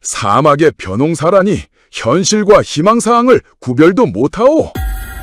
사막의 벼농사라니 현실과 희망사항을 구별도 못하오.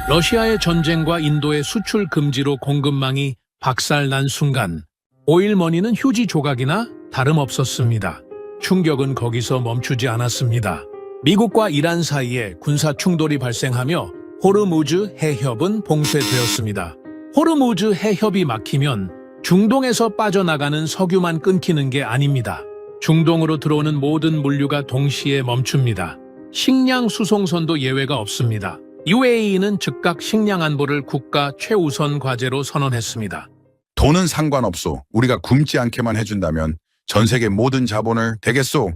러시아의 전쟁과 인도의 수출 금지로 공급망이 박살난 순간 오일머니는 휴지 조각이나 다름없었습니다. 충격은 거기서 멈추지 않았습니다. 미국과 이란 사이에 군사 충돌이 발생하며 호르무즈 해협은 봉쇄되었습니다. 호르무즈 해협이 막히면 중동에서 빠져나가는 석유만 끊기는 게 아닙니다. 중동으로 들어오는 모든 물류가 동시에 멈춥니다. 식량 수송선도 예외가 없습니다. UAE는 즉각 식량 안보를 국가 최우선 과제로 선언했습니다. 돈은 상관없소. 우리가 굶지 않게만 해준다면 전 세계 모든 자본을 대겠소.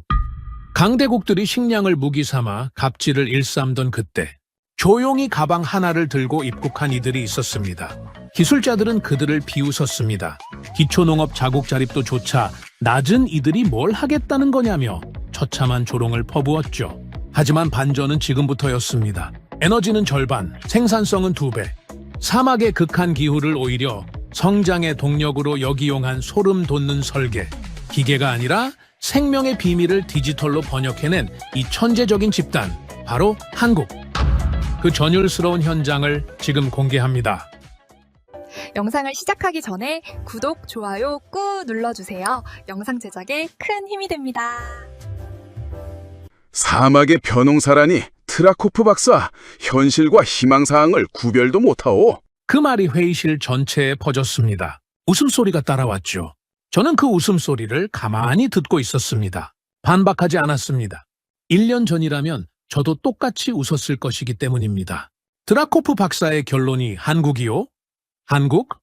강대국들이 식량을 무기 삼아 갑질을 일삼던 그때 조용히 가방 하나를 들고 입국한 이들이 있었습니다. 기술자들은 그들을 비웃었습니다. 기초농업 자국 자립도 조차 낮은 이들이 뭘 하겠다는 거냐며 처참한 조롱을 퍼부었죠. 하지만 반전은 지금부터였습니다. 에너지는 절반, 생산성은 2배. 사막의 극한 기후를 오히려 성장의 동력으로 역이용한 소름 돋는 설계. 기계가 아니라 생명의 비밀을 디지털로 번역해낸 이 천재적인 집단, 바로 한국. 그 전율스러운 현장을 지금 공개합니다. 영상을 시작하기 전에 구독, 좋아요 꾹 눌러주세요. 영상 제작에 큰 힘이 됩니다. 사막의 벼농사라니 트라코프 박사, 현실과 희망사항을 구별도 못하오. 그 말이 회의실 전체에 퍼졌습니다. 웃음소리가 따라왔죠. 저는 그 웃음소리를 가만히 듣고 있었습니다. 반박하지 않았습니다. 1년 전이라면 저도 똑같이 웃었을 것이기 때문입니다. 드라코프 박사의 결론이 한국이요? 한국?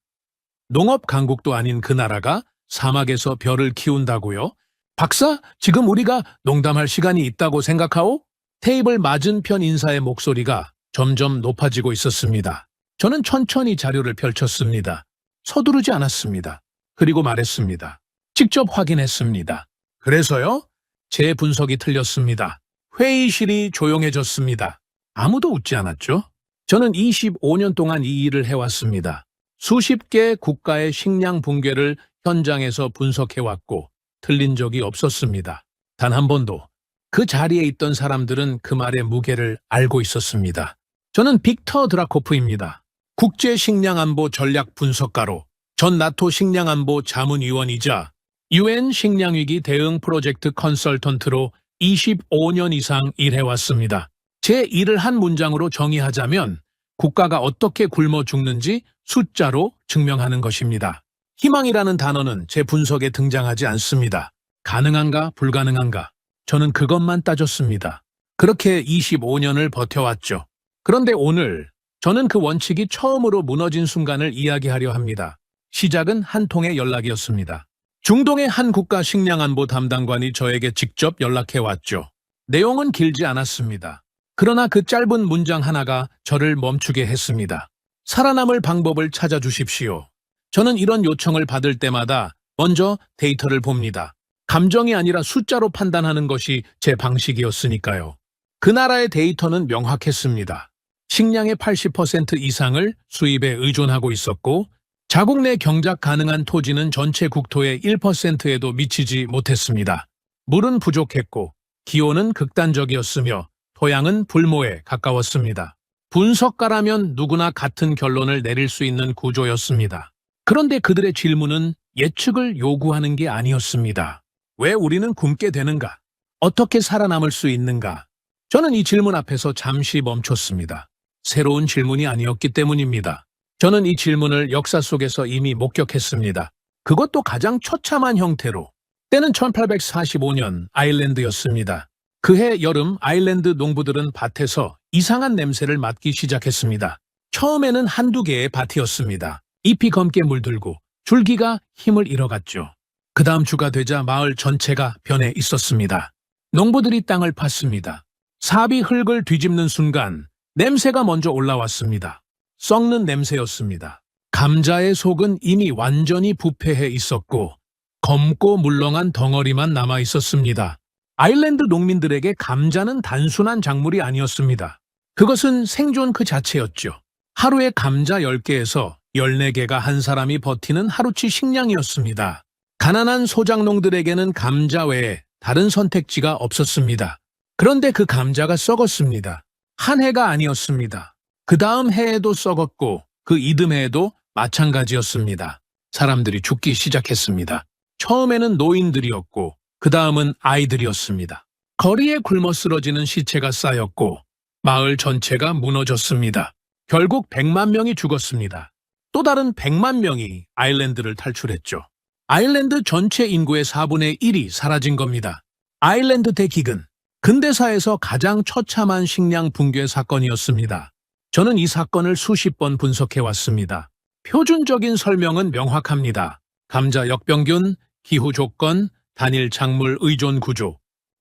농업 강국도 아닌 그 나라가 사막에서 벼를 키운다고요? 박사, 지금 우리가 농담할 시간이 있다고 생각하오? 테이블 맞은편 인사의 목소리가 점점 높아지고 있었습니다. 저는 천천히 자료를 펼쳤습니다. 서두르지 않았습니다. 그리고 말했습니다. 직접 확인했습니다. 그래서요? 제 분석이 틀렸습니다. 회의실이 조용해졌습니다. 아무도 웃지 않았죠? 저는 25년 동안 이 일을 해왔습니다. 수십 개 국가의 식량 붕괴를 현장에서 분석해왔고 틀린 적이 없었습니다. 단 한 번도. 그 자리에 있던 사람들은 그 말의 무게를 알고 있었습니다. 저는 빅터 드라코프입니다. 국제식량안보 전략 분석가로 전 나토 식량안보 자문위원이자 UN 식량위기 대응 프로젝트 컨설턴트로 25년 이상 일해왔습니다. 제 일을 한 문장으로 정의하자면 국가가 어떻게 굶어 죽는지 숫자로 증명하는 것입니다. 희망이라는 단어는 제 분석에 등장하지 않습니다. 가능한가 불가능한가? 저는 그것만 따졌습니다. 그렇게 25년을 버텨왔죠. 그런데 오늘 저는 그 원칙이 처음으로 무너진 순간을 이야기하려 합니다. 시작은 한 통의 연락이었습니다. 중동의 한 국가 식량안보 담당관이 저에게 직접 연락해왔죠. 내용은 길지 않았습니다. 그러나 그 짧은 문장 하나가 저를 멈추게 했습니다. 살아남을 방법을 찾아주십시오. 저는 이런 요청을 받을 때마다 먼저 데이터를 봅니다. 감정이 아니라 숫자로 판단하는 것이 제 방식이었으니까요. 그 나라의 데이터는 명확했습니다. 식량의 80% 이상을 수입에 의존하고 있었고 자국 내 경작 가능한 토지는 전체 국토의 1%에도 미치지 못했습니다. 물은 부족했고 기온은 극단적이었으며 토양은 불모에 가까웠습니다. 분석가라면 누구나 같은 결론을 내릴 수 있는 구조였습니다. 그런데 그들의 질문은 예측을 요구하는 게 아니었습니다. 왜 우리는 굶게 되는가? 어떻게 살아남을 수 있는가? 저는 이 질문 앞에서 잠시 멈췄습니다. 새로운 질문이 아니었기 때문입니다. 저는 이 질문을 역사 속에서 이미 목격했습니다. 그것도 가장 처참한 형태로. 때는 1845년 아일랜드였습니다. 그해 여름 아일랜드 농부들은 밭에서 이상한 냄새를 맡기 시작했습니다. 처음에는 한두 개의 밭이었습니다. 잎이 검게 물들고 줄기가 힘을 잃어갔죠. 그 다음 주가 되자 마을 전체가 변해 있었습니다. 농부들이 땅을 팠습니다. 삽이 흙을 뒤집는 순간 냄새가 먼저 올라왔습니다. 썩는 냄새였습니다. 감자의 속은 이미 완전히 부패해 있었고 검고 물렁한 덩어리만 남아 있었습니다. 아일랜드 농민들에게 감자는 단순한 작물이 아니었습니다. 그것은 생존 그 자체였죠. 하루에 감자 10개에서 14개가 한 사람이 버티는 하루치 식량이었습니다. 가난한 소작농들에게는 감자 외에 다른 선택지가 없었습니다. 그런데 그 감자가 썩었습니다. 한 해가 아니었습니다. 그 다음 해에도 썩었고 그 이듬해에도 마찬가지였습니다. 사람들이 죽기 시작했습니다. 처음에는 노인들이었고 그 다음은 아이들이었습니다. 거리에 굶어 쓰러지는 시체가 쌓였고 마을 전체가 무너졌습니다. 결국 100만 명이 죽었습니다. 또 다른 100만 명이 아일랜드를 탈출했죠. 아일랜드 전체 인구의 4분의 1이 사라진 겁니다. 아일랜드 대기근, 근대사에서 가장 처참한 식량 붕괴 사건이었습니다. 저는 이 사건을 수십 번 분석해 왔습니다. 표준적인 설명은 명확합니다. 감자 역병균, 기후 조건, 단일 작물 의존 구조.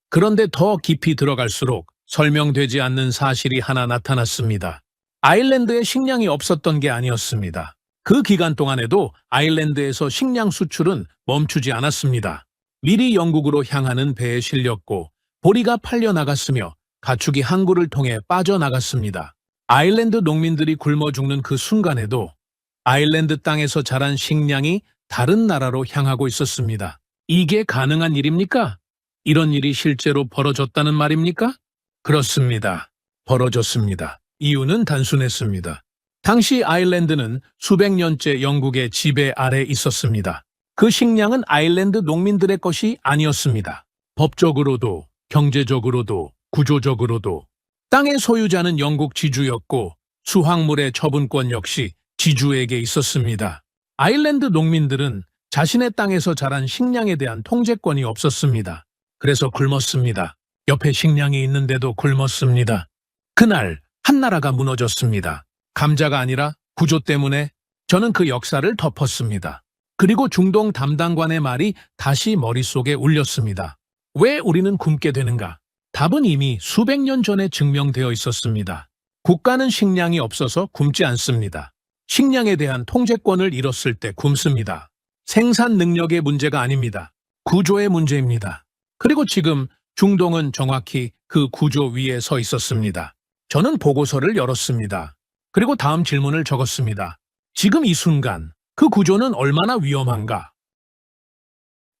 그런데 더 깊이 들어갈수록 설명되지 않는 사실이 하나 나타났습니다. 아일랜드에 식량이 없었던 게 아니었습니다. 그 기간 동안에도 아일랜드에서 식량 수출은 멈추지 않았습니다. 미리 영국으로 향하는 배에 실렸고 보리가 팔려나갔으며 가축이 항구를 통해 빠져나갔습니다. 아일랜드 농민들이 굶어 죽는 그 순간에도 아일랜드 땅에서 자란 식량이 다른 나라로 향하고 있었습니다. 이게 가능한 일입니까? 이런 일이 실제로 벌어졌다는 말입니까? 그렇습니다. 벌어졌습니다. 이유는 단순했습니다. 당시 아일랜드는 수백 년째 영국의 지배 아래 있었습니다. 그 식량은 아일랜드 농민들의 것이 아니었습니다. 법적으로도, 경제적으로도, 구조적으로도 땅의 소유자는 영국 지주였고 수확물의 처분권 역시 지주에게 있었습니다. 아일랜드 농민들은 자신의 땅에서 자란 식량에 대한 통제권이 없었습니다. 그래서 굶었습니다. 옆에 식량이 있는데도 굶었습니다. 그날 한 나라가 무너졌습니다. 감자가 아니라 구조 때문에. 저는 그 역사를 덮었습니다. 그리고 중동 담당관의 말이 다시 머릿속에 울렸습니다. 왜 우리는 굶게 되는가? 답은 이미 수백 년 전에 증명되어 있었습니다. 국가는 식량이 없어서 굶지 않습니다. 식량에 대한 통제권을 잃었을 때 굶습니다. 생산 능력의 문제가 아닙니다. 구조의 문제입니다. 그리고 지금 중동은 정확히 그 구조 위에 서 있었습니다. 저는 보고서를 열었습니다. 그리고 다음 질문을 적었습니다. 지금 이 순간 그 구조는 얼마나 위험한가?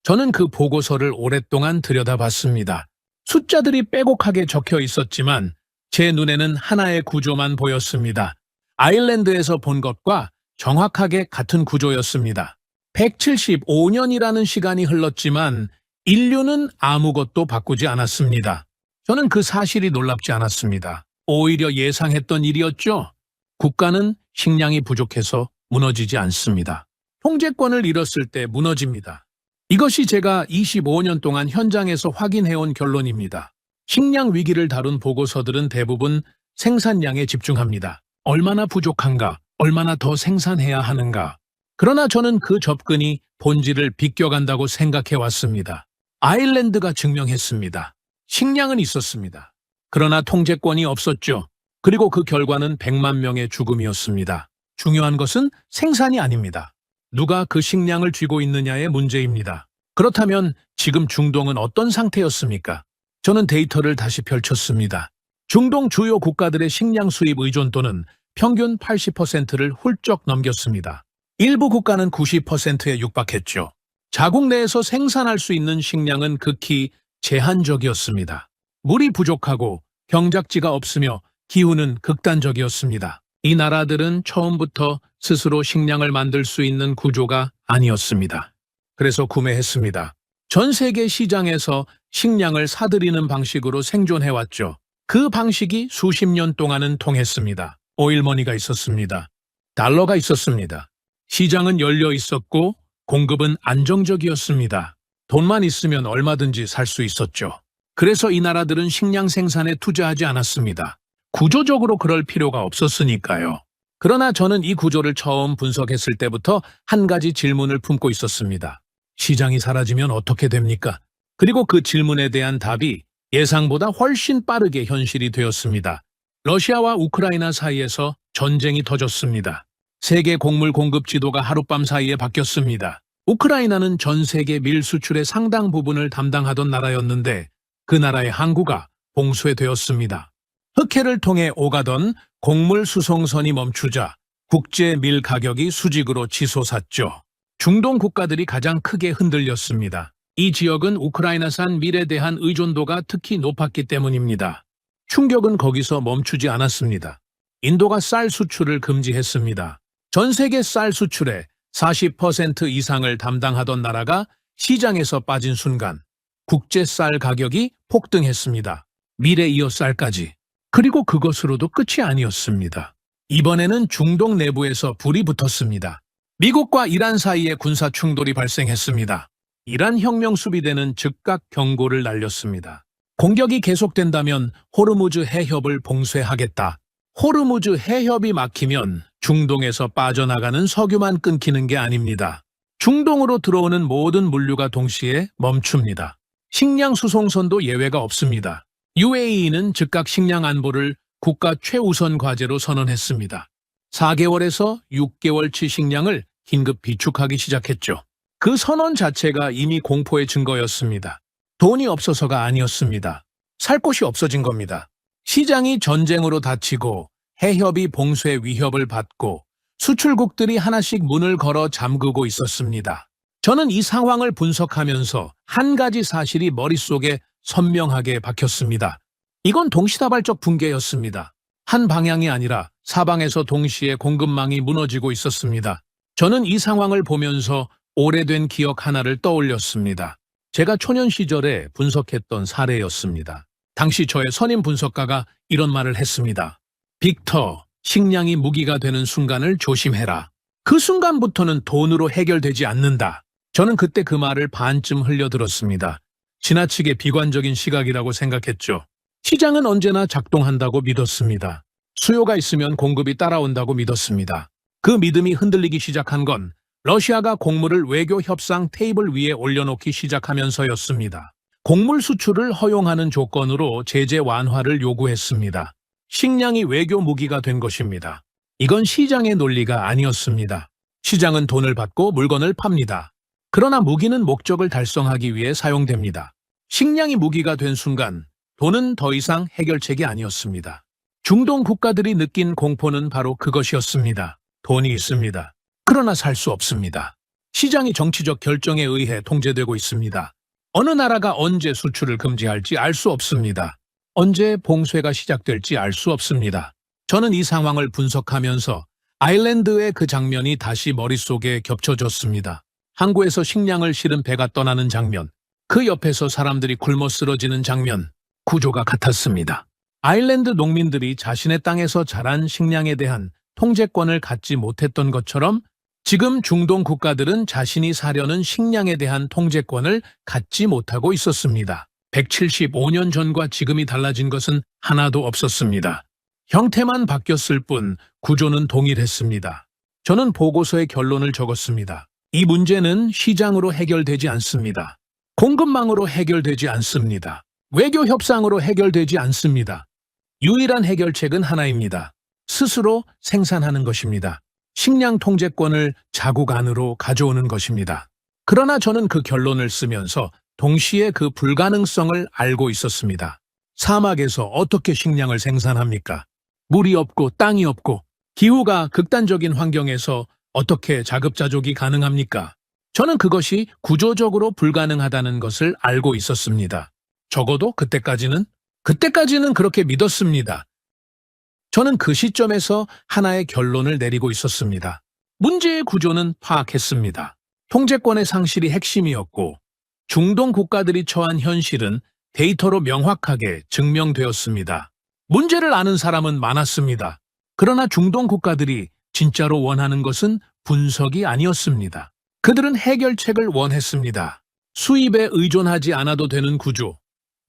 저는 그 보고서를 오랫동안 들여다봤습니다. 숫자들이 빼곡하게 적혀 있었지만 제 눈에는 하나의 구조만 보였습니다. 아일랜드에서 본 것과 정확하게 같은 구조였습니다. 175년이라는 시간이 흘렀지만 인류는 아무것도 바꾸지 않았습니다. 저는 그 사실이 놀랍지 않았습니다. 오히려 예상했던 일이었죠. 국가는 식량이 부족해서 무너지지 않습니다. 통제권을 잃었을 때 무너집니다. 이것이 제가 25년 동안 현장에서 확인해온 결론입니다. 식량 위기를 다룬 보고서들은 대부분 생산량에 집중합니다. 얼마나 부족한가, 얼마나 더 생산해야 하는가. 그러나 저는 그 접근이 본질을 비껴간다고 생각해왔습니다. 아일랜드가 증명했습니다. 식량은 있었습니다. 그러나 통제권이 없었죠. 그리고 그 결과는 100만 명의 죽음이었습니다. 중요한 것은 생산이 아닙니다. 누가 그 식량을 쥐고 있느냐의 문제입니다. 그렇다면 지금 중동은 어떤 상태였습니까? 저는 데이터를 다시 펼쳤습니다. 중동 주요 국가들의 식량 수입 의존도는 평균 80%를 훌쩍 넘겼습니다. 일부 국가는 90%에 육박했죠. 자국 내에서 생산할 수 있는 식량은 극히 제한적이었습니다. 물이 부족하고 경작지가 없으며 기후는 극단적이었습니다. 이 나라들은 처음부터 스스로 식량을 만들 수 있는 구조가 아니었습니다. 그래서 구매했습니다. 전 세계 시장에서 식량을 사들이는 방식으로 생존해왔죠. 그 방식이 수십 년 동안은 통했습니다. 오일머니가 있었습니다. 달러가 있었습니다. 시장은 열려 있었고 공급은 안정적이었습니다. 돈만 있으면 얼마든지 살 수 있었죠. 그래서 이 나라들은 식량 생산에 투자하지 않았습니다. 구조적으로 그럴 필요가 없었으니까요. 그러나 저는 이 구조를 처음 분석했을 때부터 한 가지 질문을 품고 있었습니다. 시장이 사라지면 어떻게 됩니까? 그리고 그 질문에 대한 답이 예상보다 훨씬 빠르게 현실이 되었습니다. 러시아와 우크라이나 사이에서 전쟁이 터졌습니다. 세계 곡물 공급 지도가 하룻밤 사이에 바뀌었습니다. 우크라이나는 전 세계 밀 수출의 상당 부분을 담당하던 나라였는데 그 나라의 항구가 봉쇄되었습니다. 흑해를 통해 오가던 곡물 수송선이 멈추자 국제 밀 가격이 수직으로 치솟았죠. 중동 국가들이 가장 크게 흔들렸습니다. 이 지역은 우크라이나산 밀에 대한 의존도가 특히 높았기 때문입니다. 충격은 거기서 멈추지 않았습니다. 인도가 쌀 수출을 금지했습니다. 전 세계 쌀 수출의 40% 이상을 담당하던 나라가 시장에서 빠진 순간 국제 쌀 가격이 폭등했습니다. 밀에 이어 쌀까지. 그리고 그것으로도 끝이 아니었습니다. 이번에는 중동 내부에서 불이 붙었습니다. 미국과 이란 사이에 군사 충돌이 발생했습니다. 이란 혁명 수비대는 즉각 경고를 날렸습니다. 공격이 계속된다면 호르무즈 해협을 봉쇄하겠다. 호르무즈 해협이 막히면 중동에서 빠져나가는 석유만 끊기는 게 아닙니다. 중동으로 들어오는 모든 물류가 동시에 멈춥니다. 식량 수송선도 예외가 없습니다. UAE는 즉각 식량 안보를 국가 최우선 과제로 선언했습니다. 4개월에서 6개월치 식량을 긴급 비축하기 시작했죠. 그 선언 자체가 이미 공포의 증거였습니다. 돈이 없어서가 아니었습니다. 살 곳이 없어진 겁니다. 시장이 전쟁으로 닫히고 해협이 봉쇄 위협을 받고 수출국들이 하나씩 문을 걸어 잠그고 있었습니다. 저는 이 상황을 분석하면서 한 가지 사실이 머릿속에 선명하게 박혔습니다. 이건 동시다발적 붕괴였습니다. 한 방향이 아니라 사방에서 동시에 공급망이 무너지고 있었습니다. 저는 이 상황을 보면서 오래된 기억 하나를 떠올렸습니다. 제가 초년 시절에 분석했던 사례였습니다. 당시 저의 선임 분석가가 이런 말을 했습니다. 빅터, 식량이 무기가 되는 순간을 조심해라. 그 순간부터는 돈으로 해결되지 않는다. 저는 그때 그 말을 반쯤 흘려들었습니다. 지나치게 비관적인 시각이라고 생각했죠. 시장은 언제나 작동한다고 믿었습니다. 수요가 있으면 공급이 따라온다고 믿었습니다. 그 믿음이 흔들리기 시작한 건 러시아가 곡물을 외교 협상 테이블 위에 올려놓기 시작하면서였습니다. 곡물 수출을 허용하는 조건으로 제재 완화를 요구했습니다. 식량이 외교 무기가 된 것입니다. 이건 시장의 논리가 아니었습니다. 시장은 돈을 받고 물건을 팝니다. 그러나 무기는 목적을 달성하기 위해 사용됩니다. 식량이 무기가 된 순간 돈은 더 이상 해결책이 아니었습니다. 중동 국가들이 느낀 공포는 바로 그것이었습니다. 돈이 있습니다. 그러나 살 수 없습니다. 시장이 정치적 결정에 의해 통제되고 있습니다. 어느 나라가 언제 수출을 금지할지 알 수 없습니다. 언제 봉쇄가 시작될지 알 수 없습니다. 저는 이 상황을 분석하면서 아일랜드의 그 장면이 다시 머릿속에 겹쳐졌습니다. 항구에서 식량을 실은 배가 떠나는 장면, 그 옆에서 사람들이 굶어 쓰러지는 장면, 구조가 같았습니다. 아일랜드 농민들이 자신의 땅에서 자란 식량에 대한 통제권을 갖지 못했던 것처럼 지금 중동 국가들은 자신이 사려는 식량에 대한 통제권을 갖지 못하고 있었습니다. 175년 전과 지금이 달라진 것은 하나도 없었습니다. 형태만 바뀌었을 뿐 구조는 동일했습니다. 저는 보고서에 결론을 적었습니다. 이 문제는 시장으로 해결되지 않습니다. 공급망으로 해결되지 않습니다. 외교 협상으로 해결되지 않습니다. 유일한 해결책은 하나입니다. 스스로 생산하는 것입니다. 식량 통제권을 자국 안으로 가져오는 것입니다. 그러나 저는 그 결론을 쓰면서 동시에 그 불가능성을 알고 있었습니다. 사막에서 어떻게 식량을 생산합니까? 물이 없고 땅이 없고 기후가 극단적인 환경에서 어떻게 자급자족이 가능합니까? 저는 그것이 구조적으로 불가능하다는 것을 알고 있었습니다. 적어도 그때까지는 그렇게 믿었습니다. 저는 그 시점에서 하나의 결론을 내리고 있었습니다. 문제의 구조는 파악했습니다. 통제권의 상실이 핵심이었고 중동 국가들이 처한 현실은 데이터로 명확하게 증명되었습니다. 문제를 아는 사람은 많았습니다. 그러나 중동 국가들이 진짜로 원하는 것은 분석이 아니었습니다. 그들은 해결책을 원했습니다. 수입에 의존하지 않아도 되는 구조,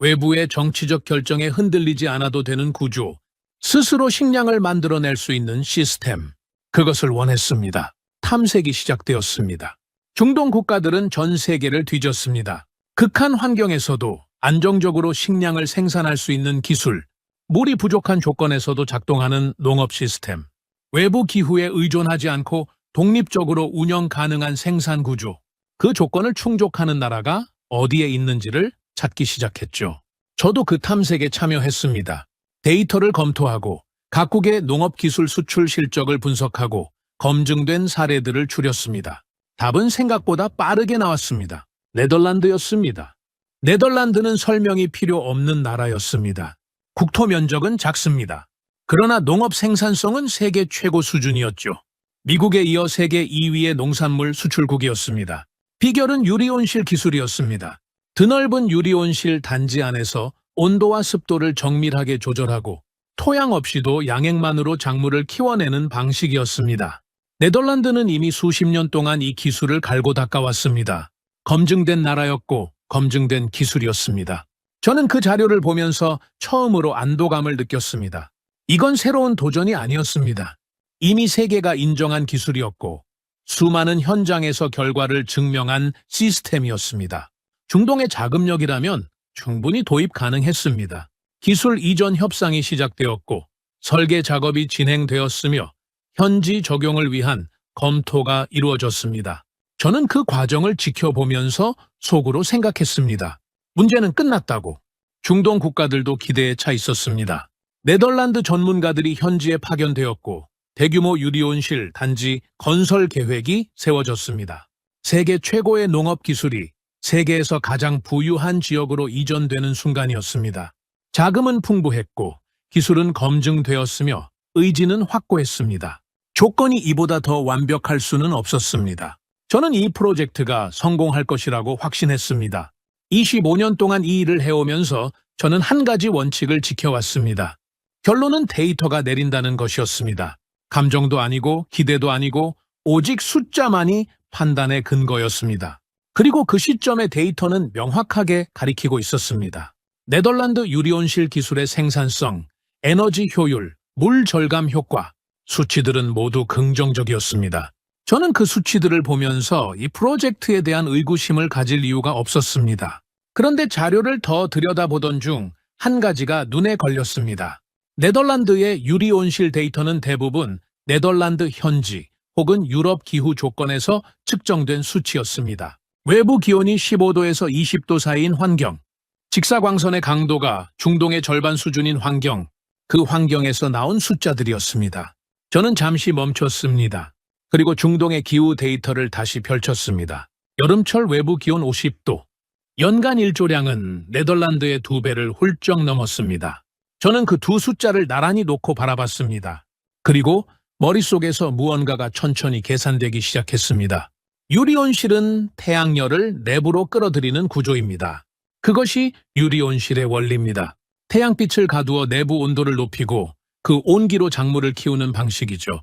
외부의 정치적 결정에 흔들리지 않아도 되는 구조, 스스로 식량을 만들어낼 수 있는 시스템, 그것을 원했습니다. 탐색이 시작되었습니다. 중동 국가들은 전 세계를 뒤졌습니다. 극한 환경에서도 안정적으로 식량을 생산할 수 있는 기술, 물이 부족한 조건에서도 작동하는 농업 시스템, 외부 기후에 의존하지 않고 독립적으로 운영 가능한 생산 구조, 그 조건을 충족하는 나라가 어디에 있는지를 찾기 시작했죠. 저도 그 탐색에 참여했습니다. 데이터를 검토하고 각국의 농업기술 수출 실적을 분석하고 검증된 사례들을 추렸습니다. 답은 생각보다 빠르게 나왔습니다. 네덜란드였습니다. 네덜란드는 설명이 필요 없는 나라였습니다. 국토 면적은 작습니다. 그러나 농업 생산성은 세계 최고 수준이었죠. 미국에 이어 세계 2위의 농산물 수출국이었습니다. 비결은 유리온실 기술이었습니다. 드넓은 유리온실 단지 안에서 온도와 습도를 정밀하게 조절하고 토양 없이도 양액만으로 작물을 키워내는 방식이었습니다. 네덜란드는 이미 수십 년 동안 이 기술을 갈고 닦아왔습니다. 검증된 나라였고 검증된 기술이었습니다. 저는 그 자료를 보면서 처음으로 안도감을 느꼈습니다. 이건 새로운 도전이 아니었습니다. 이미 세계가 인정한 기술이었고 수많은 현장에서 결과를 증명한 시스템이었습니다. 중동의 자금력이라면 충분히 도입 가능했습니다. 기술 이전 협상이 시작되었고 설계 작업이 진행되었으며 현지 적용을 위한 검토가 이루어졌습니다. 저는 그 과정을 지켜보면서 속으로 생각했습니다. 문제는 끝났다고. 중동 국가들도 기대에 차 있었습니다. 네덜란드 전문가들이 현지에 파견되었고 대규모 유리온실 단지 건설 계획이 세워졌습니다. 세계 최고의 농업 기술이 세계에서 가장 부유한 지역으로 이전되는 순간이었습니다. 자금은 풍부했고 기술은 검증되었으며 의지는 확고했습니다. 조건이 이보다 더 완벽할 수는 없었습니다. 저는 이 프로젝트가 성공할 것이라고 확신했습니다. 25년 동안 이 일을 해오면서 저는 한 가지 원칙을 지켜왔습니다. 결론은 데이터가 내린다는 것이었습니다. 감정도 아니고 기대도 아니고 오직 숫자만이 판단의 근거였습니다. 그리고 그 시점의 데이터는 명확하게 가리키고 있었습니다. 네덜란드 유리온실 기술의 생산성, 에너지 효율, 물 절감 효과, 수치들은 모두 긍정적이었습니다. 저는 그 수치들을 보면서 이 프로젝트에 대한 의구심을 가질 이유가 없었습니다. 그런데 자료를 더 들여다보던 중 한 가지가 눈에 걸렸습니다. 네덜란드의 유리온실 데이터는 대부분 네덜란드 현지 혹은 유럽 기후 조건에서 측정된 수치였습니다. 외부 기온이 15도에서 20도 사이인 환경, 직사광선의 강도가 중동의 절반 수준인 환경, 그 환경에서 나온 숫자들이었습니다. 저는 잠시 멈췄습니다. 그리고 중동의 기후 데이터를 다시 펼쳤습니다. 여름철 외부 기온 50도, 연간 일조량은 네덜란드의 2배를 훌쩍 넘었습니다. 저는 그 두 숫자를 나란히 놓고 바라봤습니다. 그리고 머릿속에서 무언가가 천천히 계산되기 시작했습니다. 유리온실은 태양열을 내부로 끌어들이는 구조입니다. 그것이 유리온실의 원리입니다. 태양빛을 가두어 내부 온도를 높이고 그 온기로 작물을 키우는 방식이죠.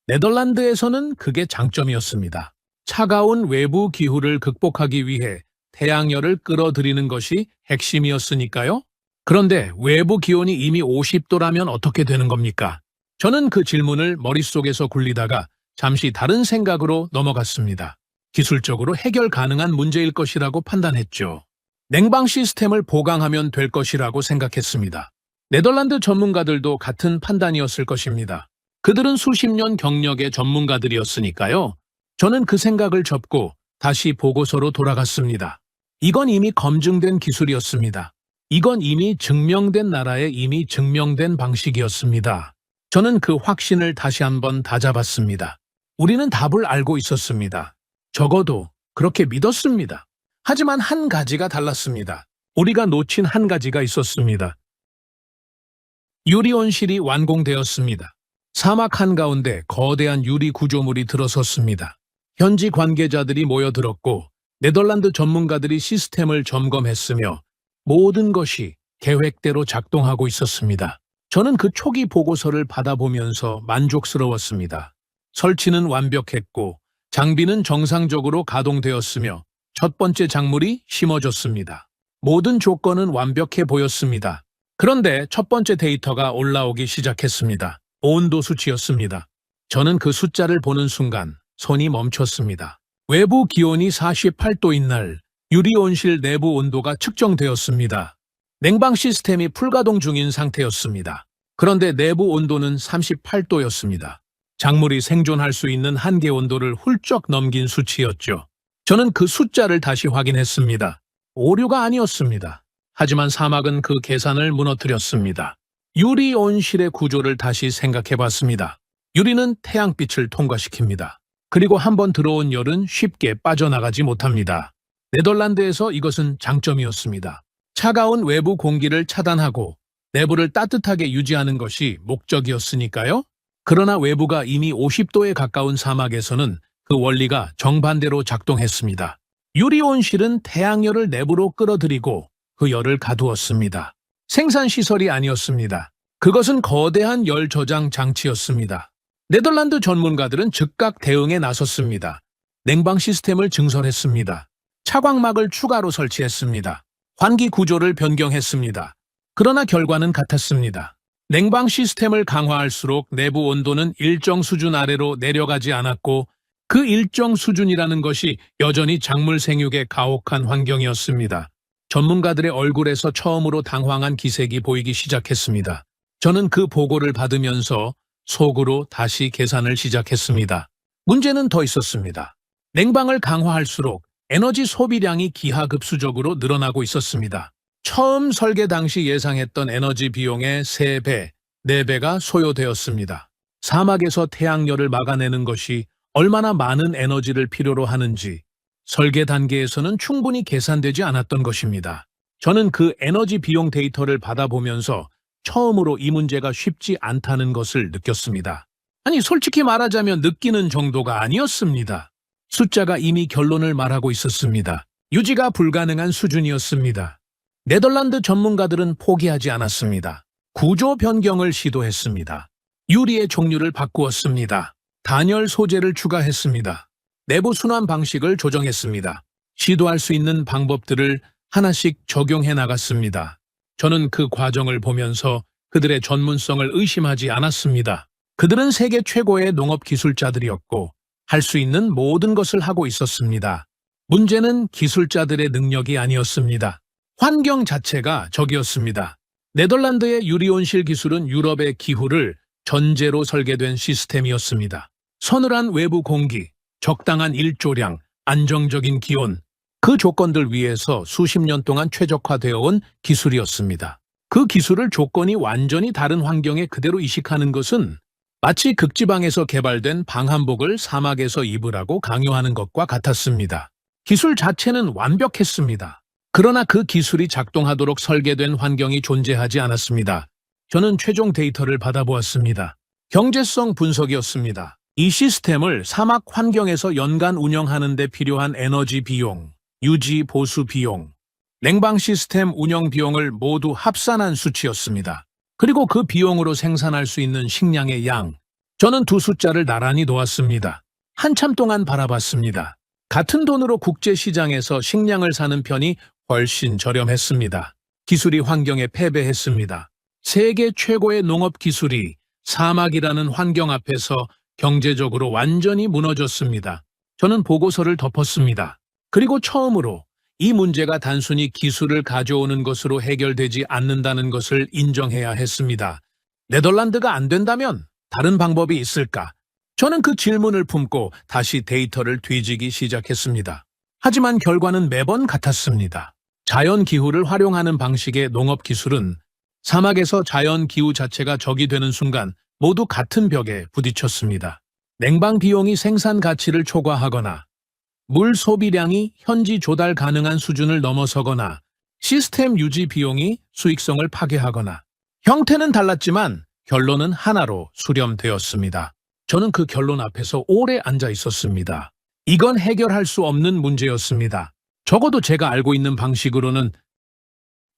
네덜란드에서는 그게 장점이었습니다. 차가운 외부 기후를 극복하기 위해 태양열을 끌어들이는 것이 핵심이었으니까요. 그런데 외부 기온이 이미 50도라면 어떻게 되는 겁니까? 저는 그 질문을 머릿속에서 굴리다가 잠시 다른 생각으로 넘어갔습니다. 기술적으로 해결 가능한 문제일 것이라고 판단했죠. 냉방 시스템을 보강하면 될 것이라고 생각했습니다. 네덜란드 전문가들도 같은 판단이었을 것입니다. 그들은 수십 년 경력의 전문가들이었으니까요. 저는 그 생각을 접고 다시 보고서로 돌아갔습니다. 이건 이미 검증된 기술이었습니다. 이건 이미 증명된 나라에 이미 증명된 방식이었습니다. 저는 그 확신을 다시 한번 다잡았습니다. 우리는 답을 알고 있었습니다. 적어도 그렇게 믿었습니다. 하지만 한 가지가 달랐습니다. 우리가 놓친 한 가지가 있었습니다. 유리온실이 완공되었습니다. 사막 한가운데 거대한 유리 구조물이 들어섰습니다. 현지 관계자들이 모여들었고 네덜란드 전문가들이 시스템을 점검했으며 모든 것이 계획대로 작동하고 있었습니다. 저는 그 초기 보고서를 받아보면서 만족스러웠습니다. 설치는 완벽했고 장비는 정상적으로 가동되었으며 첫 번째 작물이 심어졌습니다. 모든 조건은 완벽해 보였습니다. 그런데 첫 번째 데이터가 올라오기 시작했습니다. 온도 수치였습니다. 저는 그 숫자를 보는 순간 손이 멈췄습니다. 외부 기온이 48도인 날 유리온실 내부 온도가 측정되었습니다. 냉방 시스템이 풀가동 중인 상태였습니다. 그런데 내부 온도는 38도였습니다. 작물이 생존할 수 있는 한계 온도를 훌쩍 넘긴 수치였죠. 저는 그 숫자를 다시 확인했습니다. 오류가 아니었습니다. 하지만 사막은 그 계산을 무너뜨렸습니다. 유리온실의 구조를 다시 생각해봤습니다. 유리는 태양빛을 통과시킵니다. 그리고 한번 들어온 열은 쉽게 빠져나가지 못합니다. 네덜란드에서 이것은 장점이었습니다. 차가운 외부 공기를 차단하고 내부를 따뜻하게 유지하는 것이 목적이었으니까요. 그러나 외부가 이미 50도에 가까운 사막에서는 그 원리가 정반대로 작동했습니다. 유리온실은 태양열을 내부로 끌어들이고 그 열을 가두었습니다. 생산시설이 아니었습니다. 그것은 거대한 열 저장 장치였습니다. 네덜란드 전문가들은 즉각 대응에 나섰습니다. 냉방 시스템을 증설했습니다. 차광막을 추가로 설치했습니다. 환기 구조를 변경했습니다. 그러나 결과는 같았습니다. 냉방 시스템을 강화할수록 내부 온도는 일정 수준 아래로 내려가지 않았고 그 일정 수준이라는 것이 여전히 작물 생육에 가혹한 환경이었습니다. 전문가들의 얼굴에서 처음으로 당황한 기색이 보이기 시작했습니다. 저는 그 보고를 받으면서 속으로 다시 계산을 시작했습니다. 문제는 더 있었습니다. 냉방을 강화할수록 에너지 소비량이 기하급수적으로 늘어나고 있었습니다. 처음 설계 당시 예상했던 에너지 비용의 3배, 4배가 소요되었습니다. 사막에서 태양열을 막아내는 것이 얼마나 많은 에너지를 필요로 하는지 설계 단계에서는 충분히 계산되지 않았던 것입니다. 저는 그 에너지 비용 데이터를 받아보면서 처음으로 이 문제가 쉽지 않다는 것을 느꼈습니다. 아니, 솔직히 말하자면 느끼는 정도가 아니었습니다. 숫자가 이미 결론을 말하고 있었습니다. 유지가 불가능한 수준이었습니다. 네덜란드 전문가들은 포기하지 않았습니다. 구조 변경을 시도했습니다. 유리의 종류를 바꾸었습니다. 단열 소재를 추가했습니다. 내부 순환 방식을 조정했습니다. 시도할 수 있는 방법들을 하나씩 적용해 나갔습니다. 저는 그 과정을 보면서 그들의 전문성을 의심하지 않았습니다. 그들은 세계 최고의 농업 기술자들이었고 할 수 있는 모든 것을 하고 있었습니다. 문제는 기술자들의 능력이 아니었습니다. 환경 자체가 적이었습니다. 네덜란드의 유리온실 기술은 유럽의 기후를 전제로 설계된 시스템이었습니다. 서늘한 외부 공기, 적당한 일조량, 안정적인 기온, 그 조건들 위에서 수십 년 동안 최적화되어 온 기술이었습니다. 그 기술을 조건이 완전히 다른 환경에 그대로 이식하는 것은 마치 극지방에서 개발된 방한복을 사막에서 입으라고 강요하는 것과 같았습니다. 기술 자체는 완벽했습니다. 그러나 그 기술이 작동하도록 설계된 환경이 존재하지 않았습니다. 저는 최종 데이터를 받아보았습니다. 경제성 분석이었습니다. 이 시스템을 사막 환경에서 연간 운영하는 데 필요한 에너지 비용, 유지 보수 비용, 냉방 시스템 운영 비용을 모두 합산한 수치였습니다. 그리고 그 비용으로 생산할 수 있는 식량의 양. 저는 두 숫자를 나란히 놓았습니다. 한참 동안 바라봤습니다. 같은 돈으로 국제시장에서 식량을 사는 편이 훨씬 저렴했습니다. 기술이 환경에 패배했습니다. 세계 최고의 농업 기술이 사막이라는 환경 앞에서 경제적으로 완전히 무너졌습니다. 저는 보고서를 덮었습니다. 그리고 처음으로 이 문제가 단순히 기술을 가져오는 것으로 해결되지 않는다는 것을 인정해야 했습니다. 네덜란드가 안 된다면 다른 방법이 있을까? 저는 그 질문을 품고 다시 데이터를 뒤지기 시작했습니다. 하지만 결과는 매번 같았습니다. 자연 기후를 활용하는 방식의 농업 기술은 사막에서 자연 기후 자체가 적이 되는 순간 모두 같은 벽에 부딪혔습니다. 냉방 비용이 생산 가치를 초과하거나 물 소비량이 현지 조달 가능한 수준을 넘어서거나 시스템 유지 비용이 수익성을 파괴하거나 형태는 달랐지만 결론은 하나로 수렴되었습니다. 저는 그 결론 앞에서 오래 앉아 있었습니다. 이건 해결할 수 없는 문제였습니다. 적어도 제가 알고 있는 방식으로는.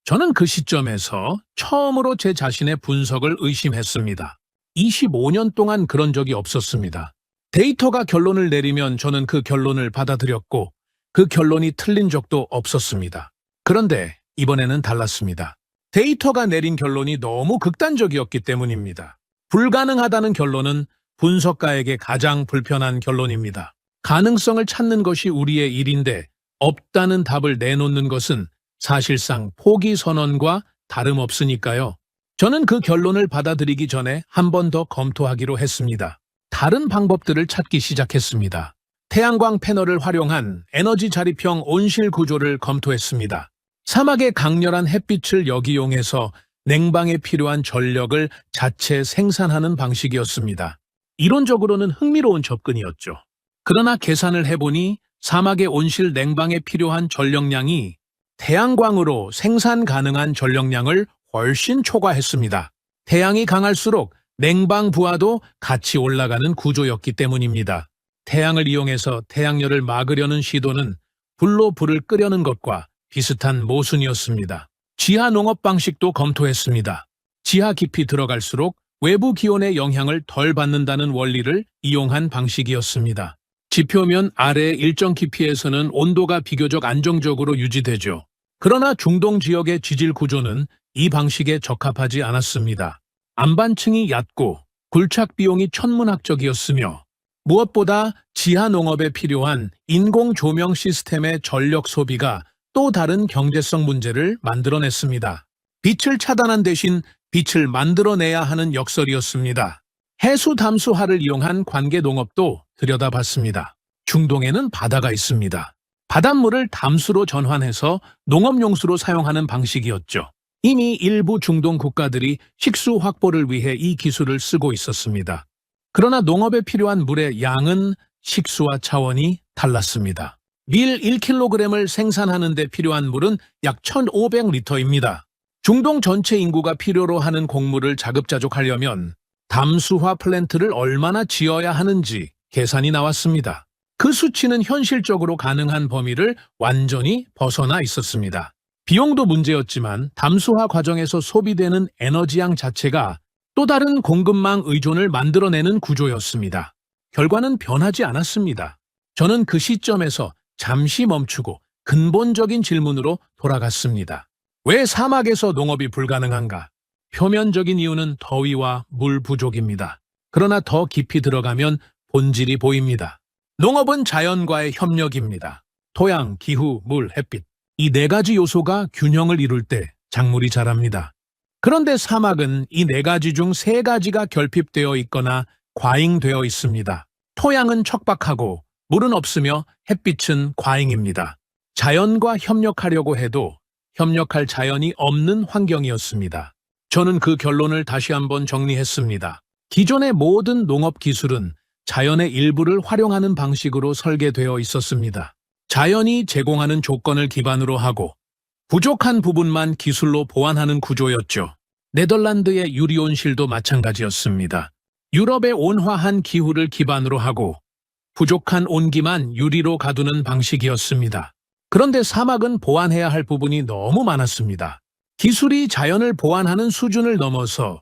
저는 그 시점에서 처음으로 제 자신의 분석을 의심했습니다. 25년 동안 그런 적이 없었습니다. 데이터가 결론을 내리면 저는 그 결론을 받아들였고 그 결론이 틀린 적도 없었습니다. 그런데 이번에는 달랐습니다. 데이터가 내린 결론이 너무 극단적이었기 때문입니다. 불가능하다는 결론은 분석가에게 가장 불편한 결론입니다. 가능성을 찾는 것이 우리의 일인데 없다는 답을 내놓는 것은 사실상 포기 선언과 다름없으니까요. 저는 그 결론을 받아들이기 전에 한 번 더 검토하기로 했습니다. 다른 방법들을 찾기 시작했습니다. 태양광 패널을 활용한 에너지 자립형 온실 구조를 검토했습니다. 사막의 강렬한 햇빛을 역이용해서 냉방에 필요한 전력을 자체 생산하는 방식이었습니다. 이론적으로는 흥미로운 접근이었죠. 그러나 계산을 해보니 사막의 온실 냉방에 필요한 전력량이 태양광으로 생산 가능한 전력량을 훨씬 초과했습니다. 태양이 강할수록 냉방 부하도 같이 올라가는 구조였기 때문입니다. 태양을 이용해서 태양열을 막으려는 시도는 불로 불을 끄려는 것과 비슷한 모순이었습니다. 지하 농업 방식도 검토했습니다. 지하 깊이 들어갈수록 외부 기온의 영향을 덜 받는다는 원리를 이용한 방식이었습니다. 지표면 아래 일정 깊이에서는 온도가 비교적 안정적으로 유지되죠. 그러나 중동 지역의 지질 구조는 이 방식에 적합하지 않았습니다. 안반층이 얕고 굴착 비용이 천문학적이었으며 무엇보다 지하 농업에 필요한 인공 조명 시스템의 전력 소비가 또 다른 경제성 문제를 만들어냈습니다. 빛을 차단한 대신 빛을 만들어내야 하는 역설이었습니다. 해수 담수화를 이용한 관계 농업도 들여다봤습니다. 중동에는 바다가 있습니다. 바닷물을 담수로 전환해서 농업용수로 사용하는 방식이었죠. 이미 일부 중동 국가들이 식수 확보를 위해 이 기술을 쓰고 있었습니다. 그러나 농업에 필요한 물의 양은 식수와 차원이 달랐습니다. 밀 1kg을 생산하는 데 필요한 물은 약 1,500리터입니다. 중동 전체 인구가 필요로 하는 곡물을 자급자족하려면 담수화 플랜트를 얼마나 지어야 하는지 계산이 나왔습니다. 그 수치는 현실적으로 가능한 범위를 완전히 벗어나 있었습니다. 비용도 문제였지만 담수화 과정에서 소비되는 에너지양 자체가 또 다른 공급망 의존을 만들어내는 구조였습니다. 결과는 변하지 않았습니다. 저는 그 시점에서 잠시 멈추고 근본적인 질문으로 돌아갔습니다. 왜 사막에서 농업이 불가능한가? 표면적인 이유는 더위와 물 부족입니다. 그러나 더 깊이 들어가면 본질이 보입니다. 농업은 자연과의 협력입니다. 토양, 기후, 물, 햇빛. 이 네 가지 요소가 균형을 이룰 때 작물이 자랍니다. 그런데 사막은 이 네 가지 중 세 가지가 결핍되어 있거나 과잉되어 있습니다. 토양은 척박하고 물은 없으며 햇빛은 과잉입니다. 자연과 협력하려고 해도 협력할 자연이 없는 환경이었습니다. 저는 그 결론을 다시 한번 정리했습니다. 기존의 모든 농업 기술은 자연의 일부를 활용하는 방식으로 설계되어 있었습니다. 자연이 제공하는 조건을 기반으로 하고 부족한 부분만 기술로 보완하는 구조였죠. 네덜란드의 유리온실도 마찬가지였습니다. 유럽의 온화한 기후를 기반으로 하고 부족한 온기만 유리로 가두는 방식이었습니다. 그런데 사막은 보완해야 할 부분이 너무 많았습니다. 기술이 자연을 보완하는 수준을 넘어서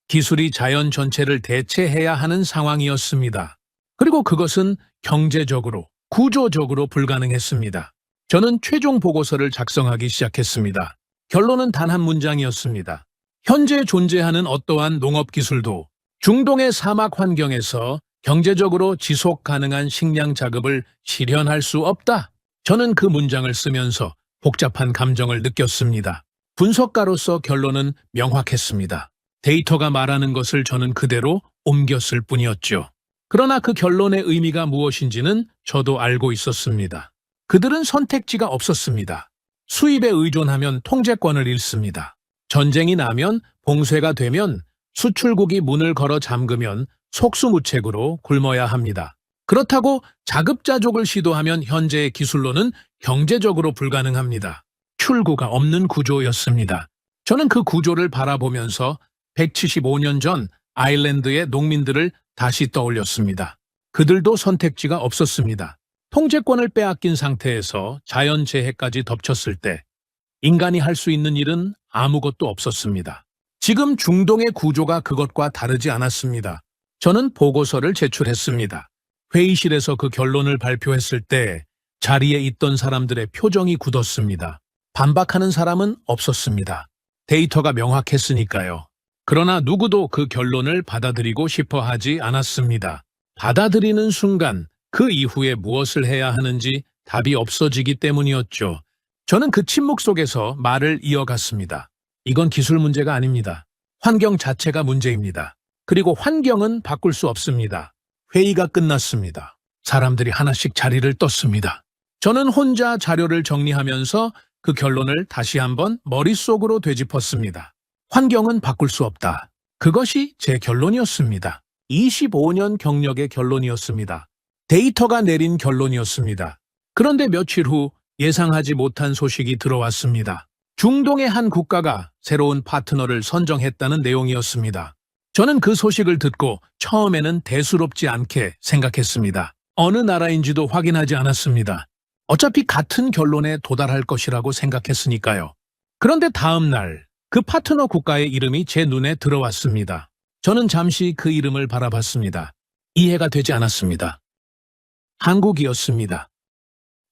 기술이 자연 전체를 대체해야 하는 상황이었습니다. 그리고 그것은 경제적으로, 구조적으로 불가능했습니다. 저는 최종 보고서를 작성하기 시작했습니다. 결론은 단 한 문장이었습니다. 현재 존재하는 어떠한 농업 기술도 중동의 사막 환경에서 경제적으로 지속 가능한 식량 자급을 실현할 수 없다. 저는 그 문장을 쓰면서 복잡한 감정을 느꼈습니다. 분석가로서 결론은 명확했습니다. 데이터가 말하는 것을 저는 그대로 옮겼을 뿐이었죠. 그러나 그 결론의 의미가 무엇인지는 저도 알고 있었습니다. 그들은 선택지가 없었습니다. 수입에 의존하면 통제권을 잃습니다. 전쟁이 나면 봉쇄가 되면 수출국이 문을 걸어 잠그면 속수무책으로 굶어야 합니다. 그렇다고 자급자족을 시도하면 현재의 기술로는 경제적으로 불가능합니다. 출구가 없는 구조였습니다. 저는 그 구조를 바라보면서 175년 전 아일랜드의 농민들을 다시 떠올렸습니다. 그들도 선택지가 없었습니다. 통제권을 빼앗긴 상태에서 자연재해까지 덮쳤을 때 인간이 할 수 있는 일은 아무것도 없었습니다. 지금 중동의 구조가 그것과 다르지 않았습니다. 저는 보고서를 제출했습니다. 회의실에서 그 결론을 발표했을 때 자리에 있던 사람들의 표정이 굳었습니다. 반박하는 사람은 없었습니다. 데이터가 명확했으니까요. 그러나 누구도 그 결론을 받아들이고 싶어 하지 않았습니다. 받아들이는 순간 그 이후에 무엇을 해야 하는지 답이 없어지기 때문이었죠. 저는 그 침묵 속에서 말을 이어갔습니다. 이건 기술 문제가 아닙니다. 환경 자체가 문제입니다. 그리고 환경은 바꿀 수 없습니다. 회의가 끝났습니다. 사람들이 하나씩 자리를 떴습니다. 저는 혼자 자료를 정리하면서 그 결론을 다시 한번 머릿속으로 되짚었습니다. 환경은 바꿀 수 없다. 그것이 제 결론이었습니다. 25년 경력의 결론이었습니다. 데이터가 내린 결론이었습니다. 그런데 며칠 후 예상하지 못한 소식이 들어왔습니다. 중동의 한 국가가 새로운 파트너를 선정했다는 내용이었습니다. 저는 그 소식을 듣고 처음에는 대수롭지 않게 생각했습니다. 어느 나라인지도 확인하지 않았습니다. 어차피 같은 결론에 도달할 것이라고 생각했으니까요. 그런데 다음 날 그 파트너 국가의 이름이 제 눈에 들어왔습니다. 저는 잠시 그 이름을 바라봤습니다. 이해가 되지 않았습니다. 한국이었습니다.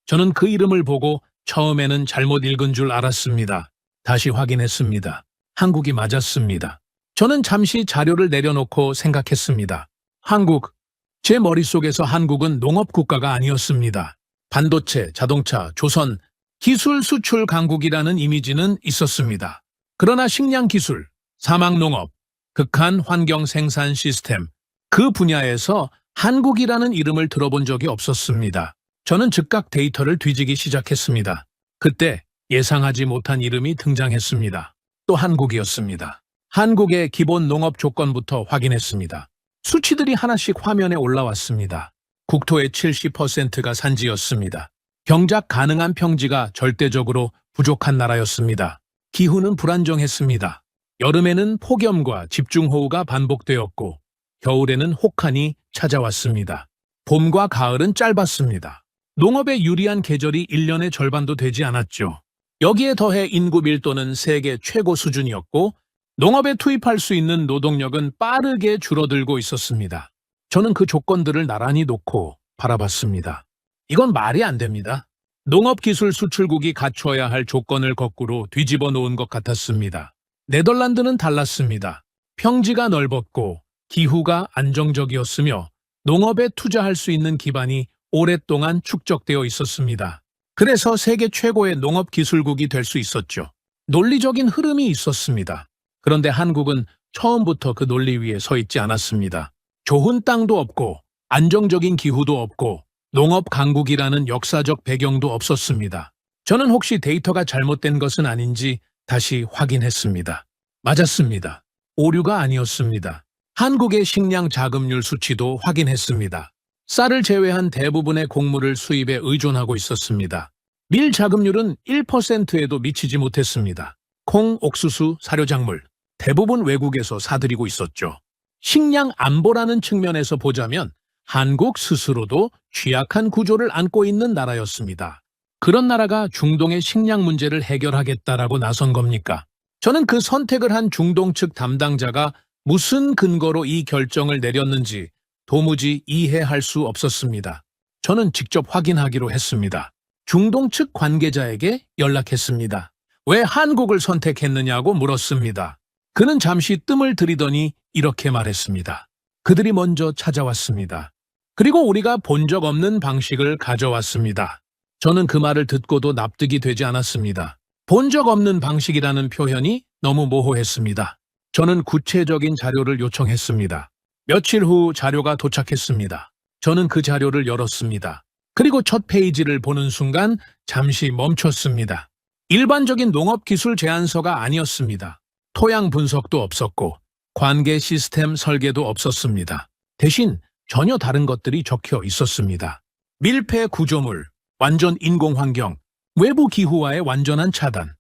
저는 그 이름을 보고 처음에는 잘못 읽은 줄 알았습니다. 다시 확인했습니다. 한국이 맞았습니다. 저는 잠시 자료를 내려놓고 생각했습니다. 한국. 제 머릿속에서 한국은 농업국가가 아니었습니다. 반도체, 자동차, 조선, 기술 수출 강국이라는 이미지는 있었습니다. 그러나 식량 기술, 사막농업, 극한 환경 생산 시스템, 그 분야에서 한국이라는 이름을 들어본 적이 없었습니다. 저는 즉각 데이터를 뒤지기 시작했습니다. 그때 예상하지 못한 이름이 등장했습니다. 또 한국이었습니다. 한국의 기본 농업 조건부터 확인했습니다. 수치들이 하나씩 화면에 올라왔습니다. 국토의 70%가 산지였습니다. 경작 가능한 평지가 절대적으로 부족한 나라였습니다. 기후는 불안정했습니다. 여름에는 폭염과 집중호우가 반복되었고 겨울에는 혹한이 찾아왔습니다. 봄과 가을은 짧았습니다. 농업에 유리한 계절이 1년의 절반도 되지 않았죠. 여기에 더해 인구 밀도는 세계 최고 수준이었고 농업에 투입할 수 있는 노동력은 빠르게 줄어들고 있었습니다. 저는 그 조건들을 나란히 놓고 바라봤습니다. 이건 말이 안 됩니다. 농업기술 수출국이 갖춰야 할 조건을 거꾸로 뒤집어 놓은 것 같았습니다. 네덜란드는 달랐습니다. 평지가 넓었고 기후가 안정적이었으며 농업에 투자할 수 있는 기반이 오랫동안 축적되어 있었습니다. 그래서 세계 최고의 농업기술국이 될 수 있었죠. 논리적인 흐름이 있었습니다. 그런데 한국은 처음부터 그 논리 위에 서 있지 않았습니다. 좋은 땅도 없고 안정적인 기후도 없고 농업 강국이라는 역사적 배경도 없었습니다. 저는 혹시 데이터가 잘못된 것은 아닌지 다시 확인했습니다. 맞았습니다. 오류가 아니었습니다. 한국의 식량 자급률 수치도 확인했습니다. 쌀을 제외한 대부분의 곡물을 수입에 의존하고 있었습니다. 밀 자급률은 1%에도 미치지 못했습니다. 콩, 옥수수, 사료작물 대부분 외국에서 사들이고 있었죠. 식량 안보라는 측면에서 보자면 한국 스스로도 취약한 구조를 안고 있는 나라였습니다. 그런 나라가 중동의 식량 문제를 해결하겠다라고 나선 겁니까? 저는 그 선택을 한 중동 측 담당자가 무슨 근거로 이 결정을 내렸는지 도무지 이해할 수 없었습니다. 저는 직접 확인하기로 했습니다. 중동 측 관계자에게 연락했습니다. 왜 한국을 선택했느냐고 물었습니다. 그는 잠시 뜸을 들이더니 이렇게 말했습니다. 그들이 먼저 찾아왔습니다. 그리고 우리가 본 적 없는 방식을 가져왔습니다. 저는 그 말을 듣고도 납득이 되지 않았습니다. 본 적 없는 방식이라는 표현이 너무 모호했습니다. 저는 구체적인 자료를 요청했습니다. 며칠 후 자료가 도착했습니다. 저는 그 자료를 열었습니다. 그리고 첫 페이지를 보는 순간 잠시 멈췄습니다. 일반적인 농업기술 제안서가 아니었습니다. 토양 분석도 없었고 관계 시스템 설계도 없었습니다. 대신 전혀 다른 것들이 적혀 있었습니다. 밀폐 구조물, 완전 인공환경, 외부 기후와의 완전한 차단.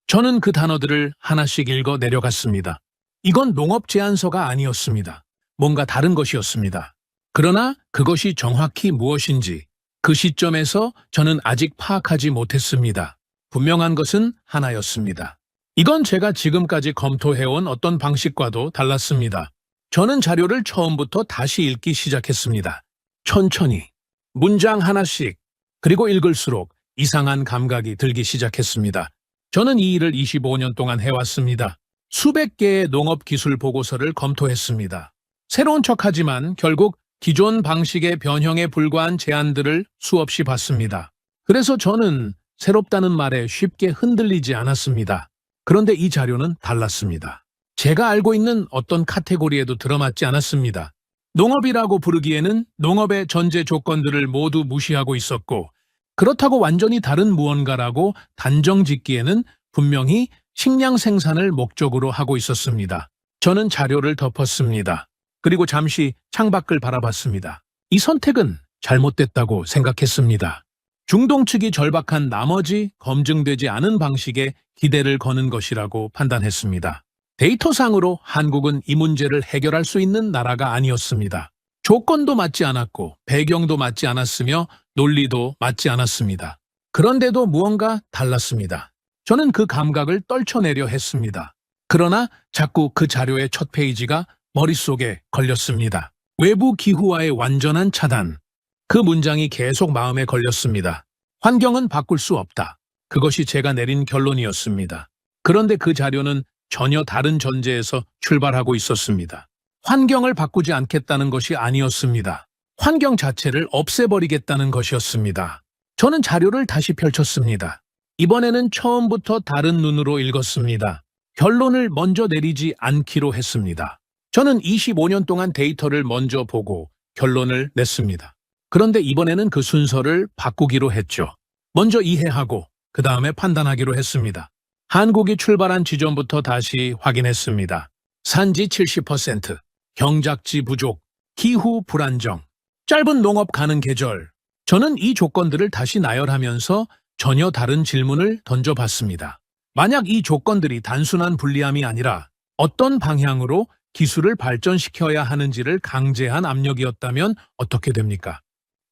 저는 그 단어들을 하나씩 읽어 내려갔습니다. 이건 농업 제안서가 아니었습니다. 뭔가 다른 것이었습니다. 그러나 그것이 정확히 무엇인지 그 시점에서 저는 아직 파악하지 못했습니다. 분명한 것은 하나였습니다. 이건 제가 지금까지 검토해온 어떤 방식과도 달랐습니다. 저는 자료를 처음부터 다시 읽기 시작했습니다. 천천히, 문장 하나씩, 그리고 읽을수록 이상한 감각이 들기 시작했습니다. 저는 이 일을 25년 동안 해왔습니다. 수백 개의 농업기술 보고서를 검토했습니다. 새로운 척하지만 결국 기존 방식의 변형에 불과한 제안들을 수없이 봤습니다. 그래서 저는 새롭다는 말에 쉽게 흔들리지 않았습니다. 그런데 이 자료는 달랐습니다. 제가 알고 있는 어떤 카테고리에도 들어맞지 않았습니다. 농업이라고 부르기에는 농업의 전제 조건들을 모두 무시하고 있었고 그렇다고 완전히 다른 무언가라고 단정 짓기에는 분명히 식량 생산을 목적으로 하고 있었습니다. 저는 자료를 덮었습니다. 그리고 잠시 창밖을 바라봤습니다. 이 선택은 잘못됐다고 생각했습니다. 중동 측이 절박한 나머지 검증되지 않은 방식에 기대를 거는 것이라고 판단했습니다. 데이터상으로 한국은 이 문제를 해결할 수 있는 나라가 아니었습니다. 조건도 맞지 않았고 배경도 맞지 않았으며 논리도 맞지 않았습니다. 그런데도 무언가 달랐습니다. 저는 그 감각을 떨쳐내려 했습니다. 그러나 자꾸 그 자료의 첫 페이지가 머릿속에 걸렸습니다. 외부 기후와의 완전한 차단. 그 문장이 계속 마음에 걸렸습니다. 환경은 바꿀 수 없다. 그것이 제가 내린 결론이었습니다. 그런데 그 자료는 전혀 다른 전제에서 출발하고 있었습니다. 환경을 바꾸지 않겠다는 것이 아니었습니다. 환경 자체를 없애버리겠다는 것이었습니다. 저는 자료를 다시 펼쳤습니다. 이번에는 처음부터 다른 눈으로 읽었습니다. 결론을 먼저 내리지 않기로 했습니다. 저는 25년 동안 데이터를 먼저 보고 결론을 냈습니다. 그런데 이번에는 그 순서를 바꾸기로 했죠. 먼저 이해하고 그 다음에 판단하기로 했습니다. 한국이 출발한 지점부터 다시 확인했습니다. 산지 70%, 경작지 부족, 기후 불안정, 짧은 농업 가능 계절. 저는 이 조건들을 다시 나열하면서 전혀 다른 질문을 던져봤습니다. 만약 이 조건들이 단순한 불리함이 아니라 어떤 방향으로 기술을 발전시켜야 하는지를 강제한 압력이었다면 어떻게 됩니까?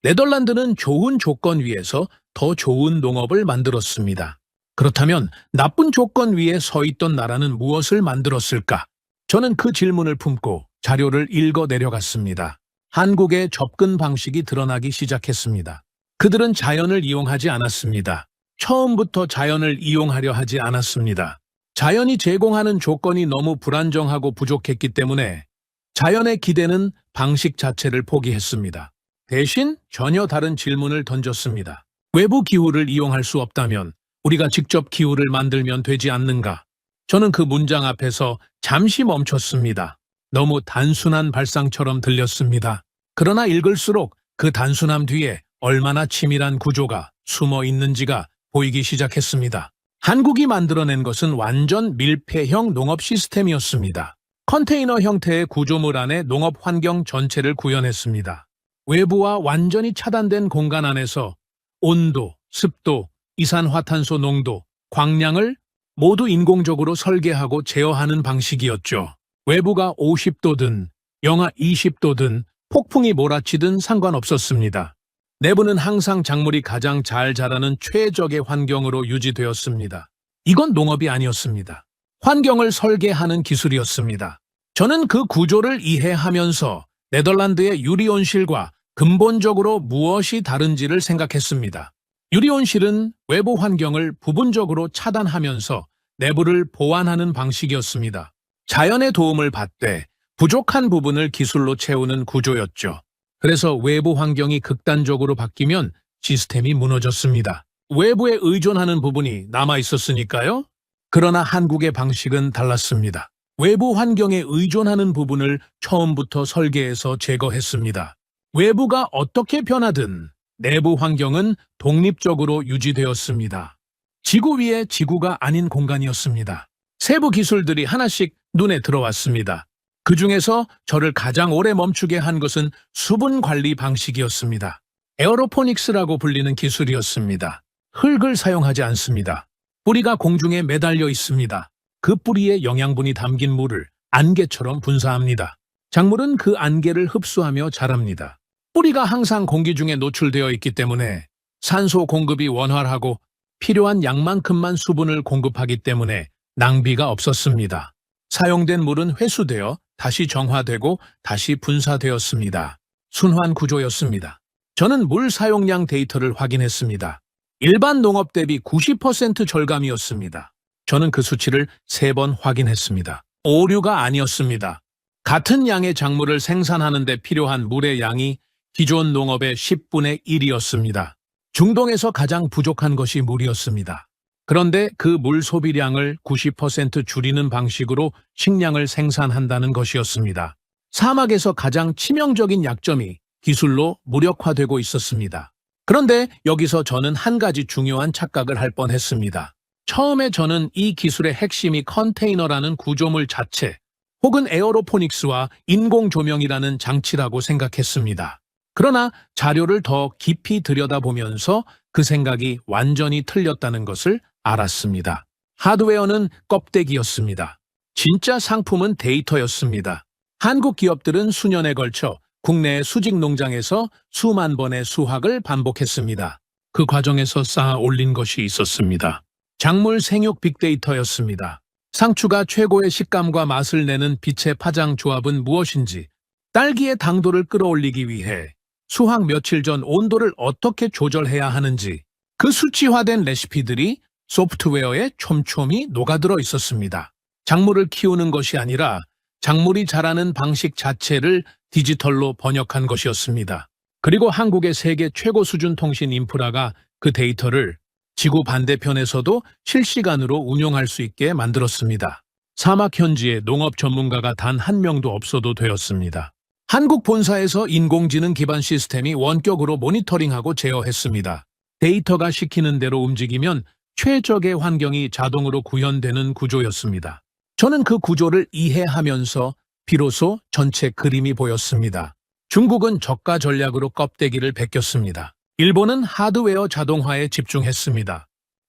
네덜란드는 좋은 조건 위에서 더 좋은 농업을 만들었습니다. 그렇다면 나쁜 조건 위에 서 있던 나라는 무엇을 만들었을까? 저는 그 질문을 품고 자료를 읽어 내려갔습니다. 한국의 접근 방식이 드러나기 시작했습니다. 그들은 자연을 이용하지 않았습니다. 처음부터 자연을 이용하려 하지 않았습니다. 자연이 제공하는 조건이 너무 불안정하고 부족했기 때문에 자연의 기대는 방식 자체를 포기했습니다. 대신 전혀 다른 질문을 던졌습니다. 외부 기후를 이용할 수 없다면 우리가 직접 기후를 만들면 되지 않는가? 저는 그 문장 앞에서 잠시 멈췄습니다. 너무 단순한 발상처럼 들렸습니다. 그러나 읽을수록 그 단순함 뒤에 얼마나 치밀한 구조가 숨어 있는지가 보이기 시작했습니다. 한국이 만들어낸 것은 완전 밀폐형 농업 시스템이었습니다. 컨테이너 형태의 구조물 안에 농업 환경 전체를 구현했습니다. 외부와 완전히 차단된 공간 안에서 온도, 습도, 이산화탄소 농도, 광량을 모두 인공적으로 설계하고 제어하는 방식이었죠. 외부가 50도든 영하 20도든 폭풍이 몰아치든 상관없었습니다. 내부는 항상 작물이 가장 잘 자라는 최적의 환경으로 유지되었습니다. 이건 농업이 아니었습니다. 환경을 설계하는 기술이었습니다. 저는 그 구조를 이해하면서 네덜란드의 유리온실과 근본적으로 무엇이 다른지를 생각했습니다. 유리온실은 외부 환경을 부분적으로 차단하면서 내부를 보완하는 방식이었습니다. 자연의 도움을 받되 부족한 부분을 기술로 채우는 구조였죠. 그래서 외부 환경이 극단적으로 바뀌면 시스템이 무너졌습니다. 외부에 의존하는 부분이 남아 있었으니까요. 그러나 한국의 방식은 달랐습니다. 외부 환경에 의존하는 부분을 처음부터 설계해서 제거했습니다. 외부가 어떻게 변하든 내부 환경은 독립적으로 유지되었습니다. 지구 위에 지구가 아닌 공간이었습니다. 세부 기술들이 하나씩 눈에 들어왔습니다. 그 중에서 저를 가장 오래 멈추게 한 것은 수분 관리 방식이었습니다. 에어로포닉스라고 불리는 기술이었습니다. 흙을 사용하지 않습니다. 뿌리가 공중에 매달려 있습니다. 그 뿌리에 영양분이 담긴 물을 안개처럼 분사합니다. 작물은 그 안개를 흡수하며 자랍니다. 뿌리가 항상 공기 중에 노출되어 있기 때문에 산소 공급이 원활하고 필요한 양만큼만 수분을 공급하기 때문에 낭비가 없었습니다. 사용된 물은 회수되어 다시 정화되고 다시 분사되었습니다. 순환 구조였습니다. 저는 물 사용량 데이터를 확인했습니다. 일반 농업 대비 90% 절감이었습니다. 저는 그 수치를 3번 확인했습니다. 오류가 아니었습니다. 같은 양의 작물을 생산하는 데 필요한 물의 양이 기존 농업의 10분의 1이었습니다. 중동에서 가장 부족한 것이 물이었습니다. 그런데 그 물 소비량을 90% 줄이는 방식으로 식량을 생산한다는 것이었습니다. 사막에서 가장 치명적인 약점이 기술로 무력화되고 있었습니다. 그런데 여기서 저는 한 가지 중요한 착각을 할 뻔했습니다. 처음에 저는 이 기술의 핵심이 컨테이너라는 구조물 자체 혹은 에어로포닉스와 인공조명이라는 장치라고 생각했습니다. 그러나 자료를 더 깊이 들여다보면서 그 생각이 완전히 틀렸다는 것을 알았습니다. 하드웨어는 껍데기였습니다. 진짜 상품은 데이터였습니다. 한국 기업들은 수년에 걸쳐 국내 수직 농장에서 수만 번의 수확을 반복했습니다. 그 과정에서 쌓아 올린 것이 있었습니다. 작물 생육 빅데이터였습니다. 상추가 최고의 식감과 맛을 내는 빛의 파장 조합은 무엇인지, 딸기의 당도를 끌어올리기 위해 수확 며칠 전 온도를 어떻게 조절해야 하는지, 그 수치화된 레시피들이 소프트웨어에 촘촘히 녹아들어 있었습니다. 작물을 키우는 것이 아니라 작물이 자라는 방식 자체를 디지털로 번역한 것이었습니다. 그리고 한국의 세계 최고 수준 통신 인프라가 그 데이터를 지구 반대편에서도 실시간으로 운용할 수 있게 만들었습니다. 사막 현지에 농업 전문가가 단 한 명도 없어도 되었습니다. 한국 본사에서 인공지능 기반 시스템이 원격으로 모니터링하고 제어했습니다. 데이터가 시키는 대로 움직이면 최적의 환경이 자동으로 구현되는 구조였습니다. 저는 그 구조를 이해하면서 비로소 전체 그림이 보였습니다. 중국은 저가 전략으로 껍데기를 벗겼습니다. 일본은 하드웨어 자동화에 집중했습니다.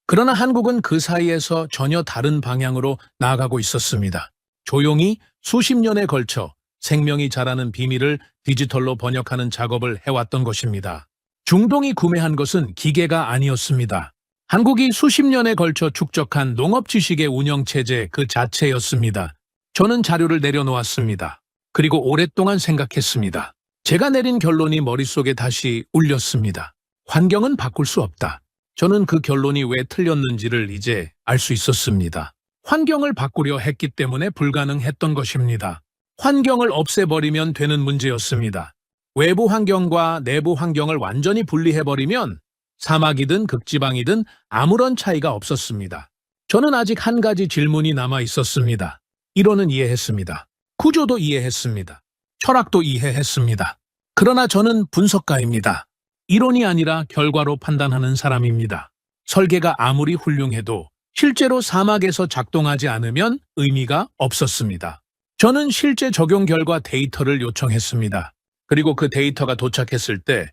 그러나 한국은 그 사이에서 전혀 다른 방향으로 나아가고 있었습니다. 조용히 수십 년에 걸쳐 생명이 자라는 비밀을 디지털로 번역하는 작업을 해왔던 것입니다. 중동이 구매한 것은 기계가 아니었습니다. 한국이 수십 년에 걸쳐 축적한 농업 지식의 운영체제 그 자체였습니다. 저는 자료를 내려놓았습니다. 그리고 오랫동안 생각했습니다. 제가 내린 결론이 머릿속에 다시 울렸습니다. 환경은 바꿀 수 없다. 저는 그 결론이 왜 틀렸는지를 이제 알 수 있었습니다. 환경을 바꾸려 했기 때문에 불가능했던 것입니다. 환경을 없애버리면 되는 문제였습니다. 외부 환경과 내부 환경을 완전히 분리해버리면 사막이든 극지방이든 아무런 차이가 없었습니다. 저는 아직 한 가지 질문이 남아 있었습니다. 이론은 이해했습니다. 구조도 이해했습니다. 철학도 이해했습니다. 그러나 저는 분석가입니다. 이론이 아니라 결과로 판단하는 사람입니다. 설계가 아무리 훌륭해도 실제로 사막에서 작동하지 않으면 의미가 없었습니다. 저는 실제 적용 결과 데이터를 요청했습니다. 그리고 그 데이터가 도착했을 때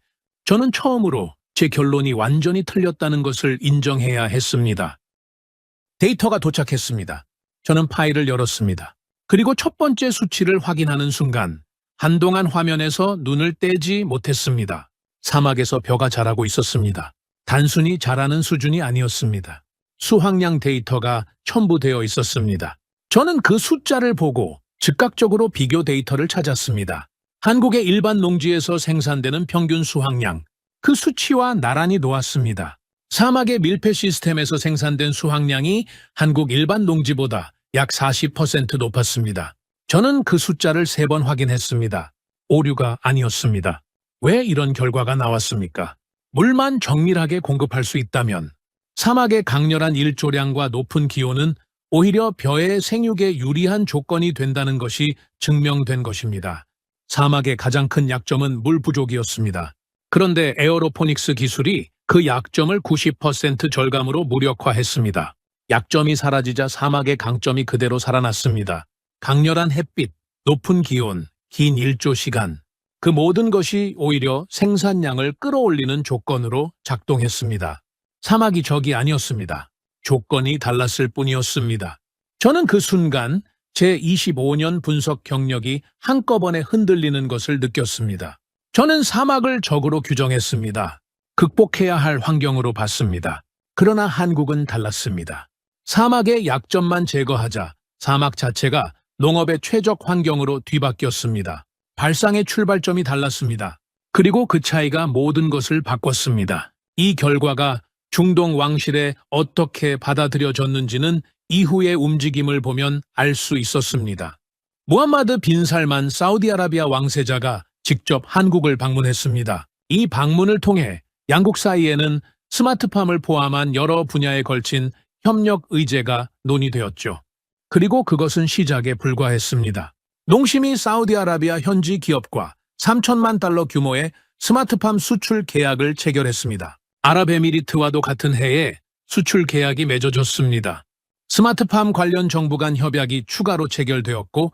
저는 처음으로 제 결론이 완전히 틀렸다는 것을 인정해야 했습니다. 데이터가 도착했습니다. 저는 파일을 열었습니다. 그리고 첫 번째 수치를 확인하는 순간 한동안 화면에서 눈을 떼지 못했습니다. 사막에서 벼가 자라고 있었습니다. 단순히 자라는 수준이 아니었습니다. 수확량 데이터가 첨부되어 있었습니다. 저는 그 숫자를 보고 즉각적으로 비교 데이터를 찾았습니다. 한국의 일반 농지에서 생산되는 평균 수확량, 그 수치와 나란히 놓았습니다. 사막의 밀폐 시스템에서 생산된 수확량이 한국 일반 농지보다 약 40% 높았습니다. 저는 그 숫자를 3번 확인했습니다. 오류가 아니었습니다. 왜 이런 결과가 나왔습니까? 물만 정밀하게 공급할 수 있다면 사막의 강렬한 일조량과 높은 기온은 오히려 벼의 생육에 유리한 조건이 된다는 것이 증명된 것입니다. 사막의 가장 큰 약점은 물 부족이었습니다. 그런데 에어로포닉스 기술이 그 약점을 90% 절감으로 무력화했습니다. 약점이 사라지자 사막의 강점이 그대로 살아났습니다. 강렬한 햇빛, 높은 기온, 긴 일조 시간, 그 모든 것이 오히려 생산량을 끌어올리는 조건으로 작동했습니다. 사막이 적이 아니었습니다. 조건이 달랐을 뿐이었습니다. 저는 그 순간 제 25년 분석 경력이 한꺼번에 흔들리는 것을 느꼈습니다. 저는 사막을 적으로 규정했습니다. 극복해야 할 환경으로 봤습니다. 그러나 한국은 달랐습니다. 사막의 약점만 제거하자 사막 자체가 농업의 최적 환경으로 뒤바뀌었습니다. 발상의 출발점이 달랐습니다. 그리고 그 차이가 모든 것을 바꿨습니다. 이 결과가 중동 왕실에 어떻게 받아들여졌는지는 이후의 움직임을 보면 알 수 있었습니다. 무함마드 빈 살만 사우디아라비아 왕세자가 직접 한국을 방문했습니다. 이 방문을 통해 양국 사이에는 스마트팜을 포함한 여러 분야에 걸친 협력 의제가 논의되었죠. 그리고 그것은 시작에 불과했습니다. 농심이 사우디아라비아 현지 기업과 3천만 달러 규모의 스마트팜 수출 계약을 체결했습니다. 아랍에미리트와도 같은 해에 수출 계약이 맺어졌습니다. 스마트팜 관련 정부 간 협약이 추가로 체결되었고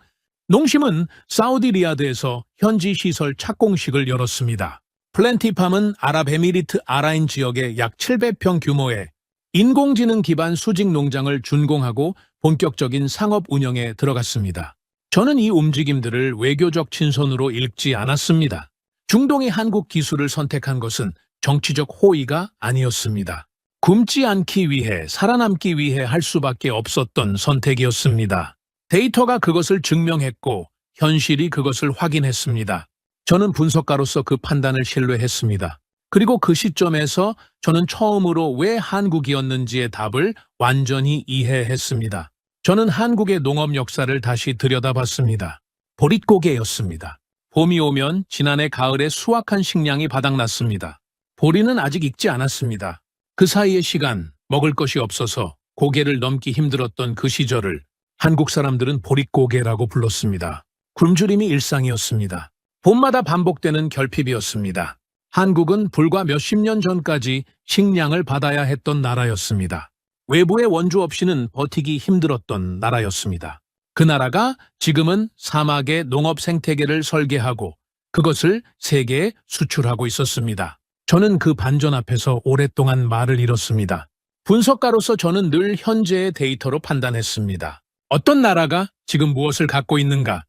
농심은 사우디 리야드에서 현지 시설 착공식을 열었습니다. 플랜티팜은 아랍에미리트 아라인 지역의 약 700평 규모의 인공지능 기반 수직 농장을 준공하고 본격적인 상업 운영에 들어갔습니다. 저는 이 움직임들을 외교적 친선으로 읽지 않았습니다. 중동이 한국 기술을 선택한 것은 정치적 호의가 아니었습니다. 굶지 않기 위해, 살아남기 위해 할 수밖에 없었던 선택이었습니다. 데이터가 그것을 증명했고 현실이 그것을 확인했습니다. 저는 분석가로서 그 판단을 신뢰했습니다. 그리고 그 시점에서 저는 처음으로 왜 한국이었는지의 답을 완전히 이해했습니다. 저는 한국의 농업 역사를 다시 들여다봤습니다. 보릿고개였습니다. 봄이 오면 지난해 가을에 수확한 식량이 바닥났습니다. 보리는 아직 익지 않았습니다. 그 사이의 시간, 먹을 것이 없어서 고개를 넘기 힘들었던 그 시절을 한국 사람들은 보릿고개라고 불렀습니다. 굶주림이 일상이었습니다. 봄마다 반복되는 결핍이었습니다. 한국은 불과 몇십 년 전까지 식량을 받아야 했던 나라였습니다. 외부의 원주 없이는 버티기 힘들었던 나라였습니다. 그 나라가 지금은 사막의 농업 생태계를 설계하고 그것을 세계에 수출하고 있었습니다. 저는 그 반전 앞에서 오랫동안 말을 잃었습니다. 분석가로서 저는 늘 현재의 데이터로 판단했습니다. 어떤 나라가 지금 무엇을 갖고 있는가?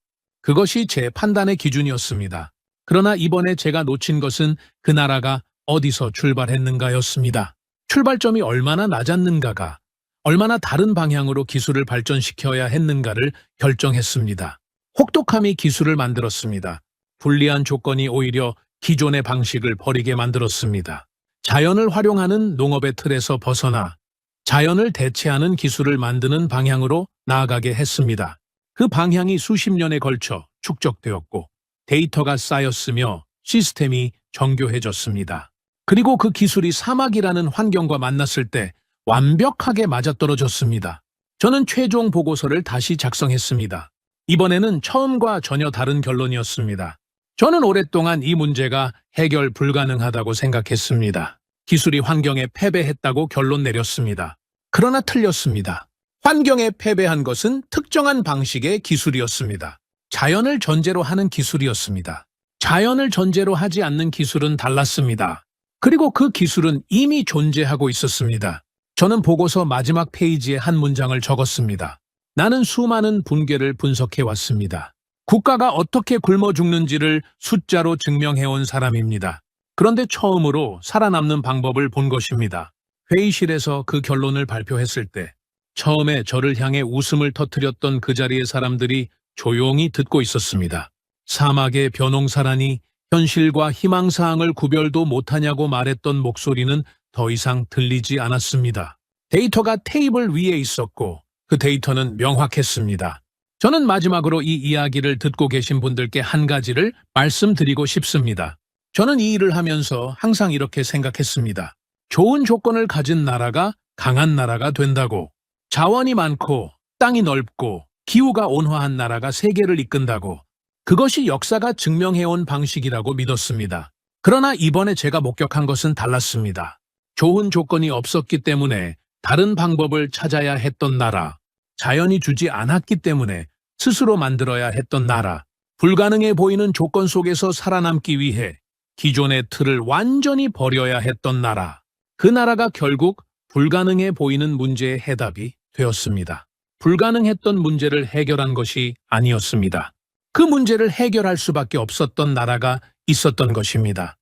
그것이 제 판단의 기준이었습니다. 그러나 이번에 제가 놓친 것은 그 나라가 어디서 출발했는가였습니다. 출발점이 얼마나 낮았는가가 얼마나 다른 방향으로 기술을 발전시켜야 했는가를 결정했습니다. 혹독함이 기술을 만들었습니다. 불리한 조건이 오히려 기존의 방식을 버리게 만들었습니다. 자연을 활용하는 농업의 틀에서 벗어나 자연을 대체하는 기술을 만드는 방향으로 나아가게 했습니다. 그 방향이 수십 년에 걸쳐 축적되었고 데이터가 쌓였으며 시스템이 정교해졌습니다. 그리고 그 기술이 사막이라는 환경과 만났을 때 완벽하게 맞아떨어졌습니다. 저는 최종 보고서를 다시 작성했습니다. 이번에는 처음과 전혀 다른 결론이었습니다. 저는 오랫동안 이 문제가 해결 불가능하다고 생각했습니다. 기술이 환경에 패배했다고 결론 내렸습니다. 그러나 틀렸습니다. 환경에 패배한 것은 특정한 방식의 기술이었습니다. 자연을 전제로 하는 기술이었습니다. 자연을 전제로 하지 않는 기술은 달랐습니다. 그리고 그 기술은 이미 존재하고 있었습니다. 저는 보고서 마지막 페이지에 한 문장을 적었습니다. 나는 수많은 붕괴를 분석해왔습니다. 국가가 어떻게 굶어 죽는지를 숫자로 증명해온 사람입니다. 그런데 처음으로 살아남는 방법을 본 것입니다. 회의실에서 그 결론을 발표했을 때 처음에 저를 향해 웃음을 터뜨렸던 그 자리의 사람들이 조용히 듣고 있었습니다. 사막의 벼농사라니 현실과 희망사항을 구별도 못하냐고 말했던 목소리는 더 이상 들리지 않았습니다. 데이터가 테이블 위에 있었고 그 데이터는 명확했습니다. 저는 마지막으로 이 이야기를 듣고 계신 분들께 한 가지를 말씀드리고 싶습니다. 저는 이 일을 하면서 항상 이렇게 생각했습니다. 좋은 조건을 가진 나라가 강한 나라가 된다고, 자원이 많고 땅이 넓고 기후가 온화한 나라가 세계를 이끈다고, 그것이 역사가 증명해온 방식이라고 믿었습니다. 그러나 이번에 제가 목격한 것은 달랐습니다. 좋은 조건이 없었기 때문에 다른 방법을 찾아야 했던 나라, 자연이 주지 않았기 때문에 스스로 만들어야 했던 나라, 불가능해 보이는 조건 속에서 살아남기 위해 기존의 틀을 완전히 버려야 했던 나라, 그 나라가 결국 불가능해 보이는 문제의 해답이 되었습니다. 불가능했던 문제를 해결한 것이 아니었습니다. 그 문제를 해결할 수밖에 없었던 나라가 있었던 것입니다.